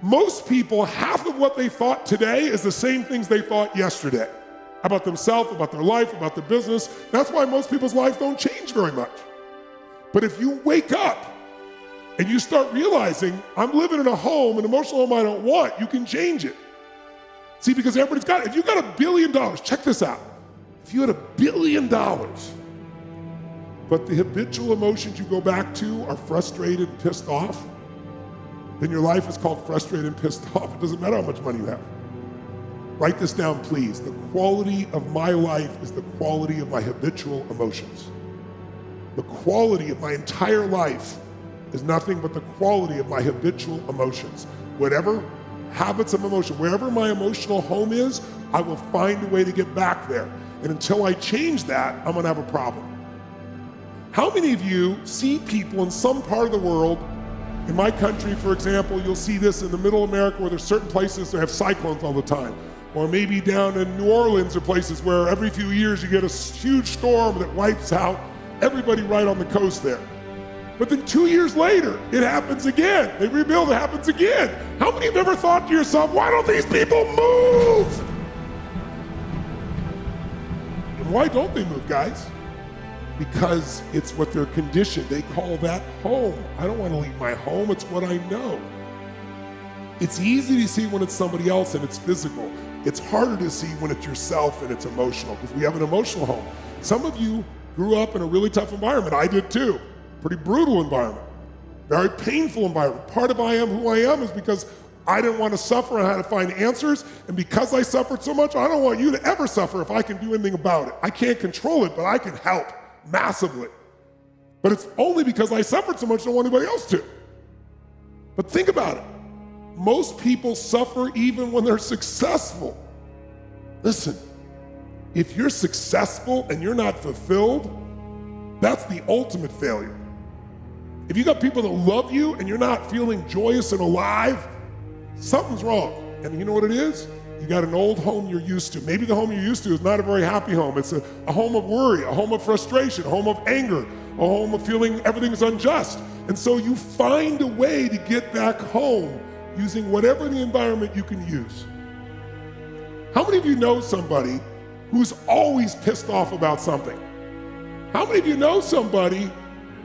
most people, half of what they thought today is the same things they thought yesterday about themselves, about their life, about their business. That's why most people's lives don't change very much. But if you wake up and you start realizing, I'm living in a home, an emotional home I don't want, you can change it. See, because everybody's got it. If you got $1 billion, check this out. If you had $1 billion, but the habitual emotions you go back to are frustrated and pissed off, then your life is called frustrated and pissed off. It doesn't matter how much money you have. Write this down, please. The quality of my life is the quality of my habitual emotions. The quality of my entire life is nothing but the quality of my habitual emotions. Whatever habits of emotion, wherever my emotional home is, I will find a way to get back there. And until I change that, I'm gonna have a problem. How many of you see people in some part of the world, in my country, for example, you'll see this in the middle of America where there's certain places that have cyclones all the time. Or maybe down in New Orleans or places where every few years you get a huge storm that wipes out everybody right on the coast there. But then 2 years later, it happens again. They rebuild, it happens again. How many have ever thought to yourself, why don't these people move? And why don't they move, guys? Because it's what they're conditioned. They call that home. I don't want to leave my home, it's what I know. It's easy to see when it's somebody else and it's physical. It's harder to see when it's yourself and it's emotional, because we have an emotional home. Some of you grew up in a really tough environment. I did too. Pretty brutal environment. Very painful environment. Part of I am who I am is because I didn't want to suffer and I had to find answers. And because I suffered so much, I don't want you to ever suffer if I can do anything about it. I can't control it, but I can help massively. But it's only because I suffered so much I don't want anybody else to. But think about it. Most people suffer even when they're successful. Listen, if you're successful and you're not fulfilled, that's the ultimate failure. If you got people that love you and you're not feeling joyous and alive, something's wrong. And you know what it is? You got an old home you're used to. Maybe the home you're used to is not a very happy home. It's a home of worry, a home of frustration, a home of anger, a home of feeling everything's unjust. And so you find a way to get back home using whatever the environment you can use. How many of you know somebody who's always pissed off about something? How many of you know somebody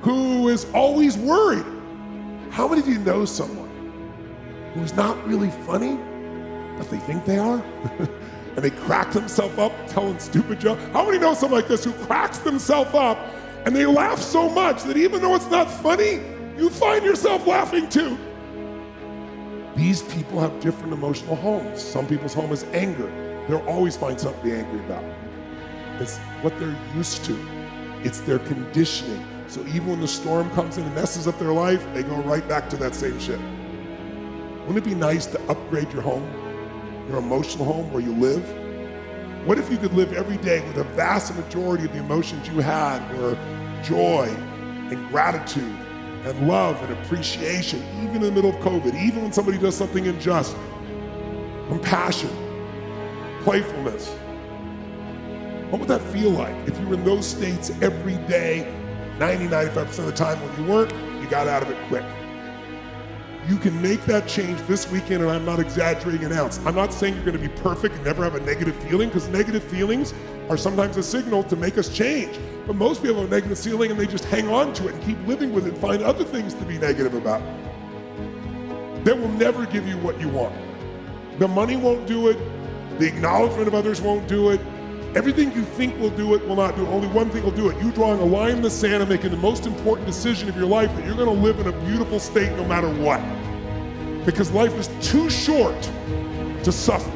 who is always worried? How many of you know someone who's not really funny, but they think they are? And they crack themselves up telling stupid jokes? How many know someone like this who cracks themselves up and they laugh so much that even though it's not funny, you find yourself laughing too? These people have different emotional homes. Some people's home is anger. They'll always find something to be angry about. It's what they're used to. It's their conditioning. So even when the storm comes in and messes up their life, they go right back to that same shit. Wouldn't it be nice to upgrade your home, your emotional home where you live? What if you could live every day with a vast majority of the emotions you had were joy and gratitude and love and appreciation, even in the middle of COVID, even when somebody does something unjust, compassion, playfulness. What would that feel like if you were in those states every day, 90-95% of the time? When you weren't, you got out of it quick. You can make that change this weekend, and I'm not exaggerating an ounce. I'm not saying you're gonna be perfect and never have a negative feeling, because negative feelings are sometimes a signal to make us change. But most people have a negative feeling and they just hang on to it and keep living with it and find other things to be negative about. That will never give you what you want. The money won't do it. The acknowledgement of others won't do it. Everything you think will do it will not do it. Only one thing will do it. You drawing a line in the sand and making the most important decision of your life that you're gonna live in a beautiful state no matter what. Because life is too short to suffer.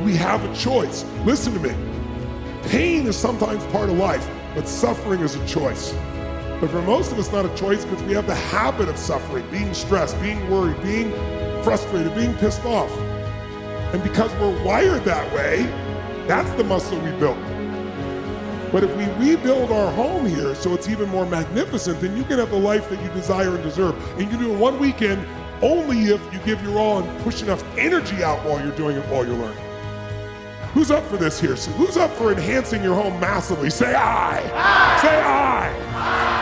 We have a choice. Listen to me. Pain is sometimes part of life, but suffering is a choice. But for most of us, not a choice, because we have the habit of suffering, being stressed, being worried, being frustrated, being pissed off. And because we're wired that way, that's the muscle we built. But if we rebuild our home here so it's even more magnificent, then you can have the life that you desire and deserve. And you can do it in one weekend only if you give your all and push enough energy out while you're doing it, while you're learning. Who's up for this here? So who's up for enhancing your home massively? Say aye. Aye. Say aye. Aye.